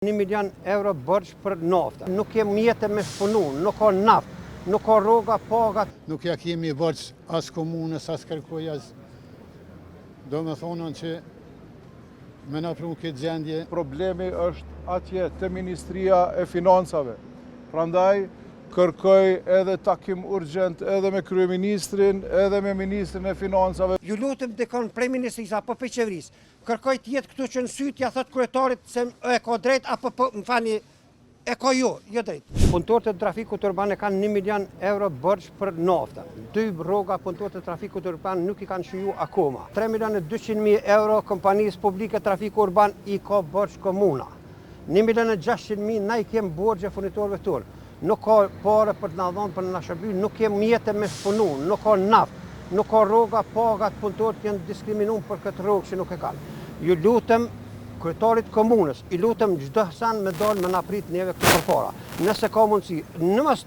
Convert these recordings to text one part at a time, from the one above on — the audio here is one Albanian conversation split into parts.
1 milion euro bërç për naftë. Nuk kem mjete me punu, nuk ka naftë, nuk ka rroga, pagat. Nuk ja kemi bërç as komunës, as kërkoj, as do me thonë që me na pru këtë gjendje. Problemi është atje te Ministria e Financave. Prandaj kërkoj edhe takim urgjent edhe me kryeministrin, edhe me ministrin e Financave. Ju lutem dikon prej ministrisë apo prej qeverisë, kërkoj të jetë këtu që në syt ja thot kryetarit se e ka drejt apo më falni e ka jo drejt. Punëtorët e trafikut urban e kanë 1 milion euro bërç për naftë. 2 rroga punëtorët e trafikut urban nuk i kanë shiju akoma. 3.200.000 euro kompanisë publike trafiku urban i ka bërç komuna. 1.600.000 na i kem borxhe furnitorëve tonë. Nuk ka pare për të na dhënë për na shërby, nuk kem mjete me punu, nuk ka naftë, nuk ka rroga, pagat, punëtorët janë diskriminuar për këtë rrogë që nuk e kanë. Ju lutem kryetarit komunës, i lutem çdo sen me dalë me na prit neve këtu përpara. Nëse ka mundësi, në mos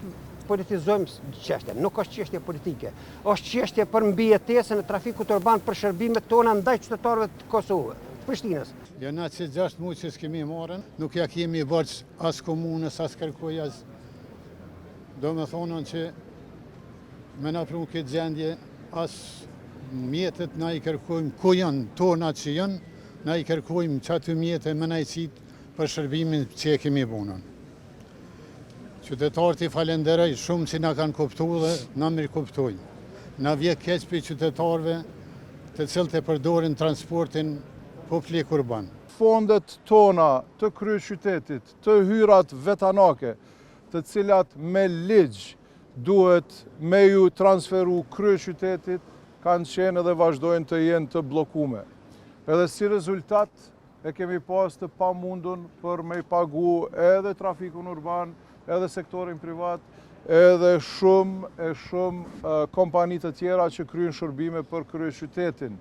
politizojmë çështjen, nuk është çështje politike, është çështje për mbijetesën e trafikut urban për shërbimet tona ndaj qytetarëve të Kosovës, të Prishtinës. Ja na që 6 muaj që s'kemi marrën, nuk ja kemi bërç as komunës, as kërkoj, as do me thonë që me na pru këtë gjendje, as mjetet na i kërkojmë ku janë tona që janë, na i kërkojmë që aty mjetet me na i qitë për shërbimin që e kemi bunën. Qytetarët i falenderoj shumë që na kanë kuptu dhe na mirë kuptojnë. Na vje keq për qytetarëve të cilët e përdorin transportin publik urban. Fondet tona të kryeqytetit, të hyrat vetanake, të cilat me ligj duhet me ju transferu kryeqytetit, kanë qenë dhe vazhdojnë të jenë të bllokume. Edhe si rezultat e kemi pas të pamundun për me i pagu edhe trafikun urban, edhe sektorin privat, edhe shumë kompani të tjera që kryejnë shërbime për kryeqytetin.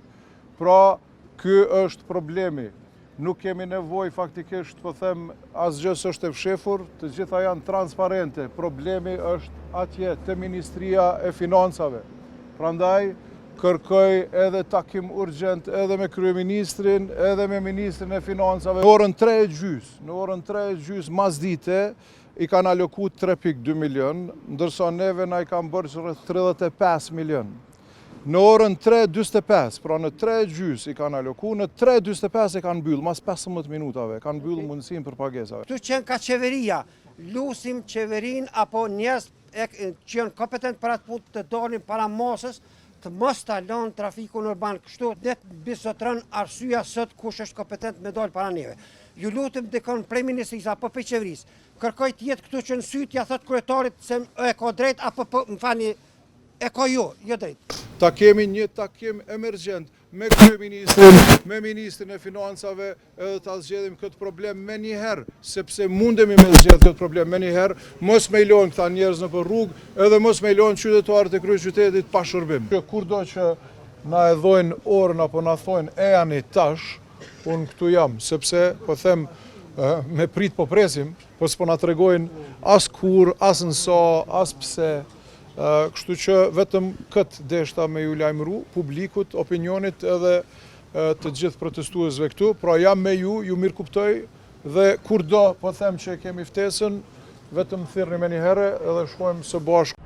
Pra, ky është problemi. Nuk kemi nevoj faktikisht, po them, asgjë s'është e fshehur, të gjitha janë transparente. Problemi është atje te Ministria e Financave. Prandaj kërkoj edhe takim urgjent edhe me kryeministrin, edhe me ministrin e Financave. Në orën 3:30 masdite i kanë aloku 3.2 milion, ndërsa neve na i kanë bërë rreth 35 milion. Në orën 3:45, pra në 3:30 i kanë aloku, në 3:45 e kanë mbyll, mas 15 minutave, kanë mbyll mundësinë për pagesave. Tu qenë ka qeveria, lusim qeverin apo njerëz që janë kompetent për atë punë të dalin para masës, të mos ta lënë trafikun urban kështu, ne bisotron arsyeja sot kush është kompetent me dalë para neve. Ju lutem dikon prej ministrisë apo prej qeverisë, kërkoj të jetë këtu që në syt ja thot kryetarit se e ka drejt apo më falni e ka jo drejt. Ta kemi një takim emergjent me kryeministrin, me ministrin e Financave, edhe ta zgjedhim këtë problem me njëherë, sepse mundemi me zgjedh këtë problem me njëherë, mos me i lojnë këta njerëz në për rrugë, edhe mos me i lojnë qytetarët e kryeqytetit pa shërbim. Kurdo që na e dhojnë orën apo na thojnë e janë tash, unë këtu jam, sepse po them me prit po presim, po s'po na tregojnë as kur, as nësa, as pse. Kështu që vetëm këtë deshta me ju lajmëru, publikut, opinionit edhe të gjithë protestuesve këtu, pra jam me ju mirë kuptoj dhe kur do po them që kemi ftesën, vetëm thirrni me një herë edhe shkojmë së bashku.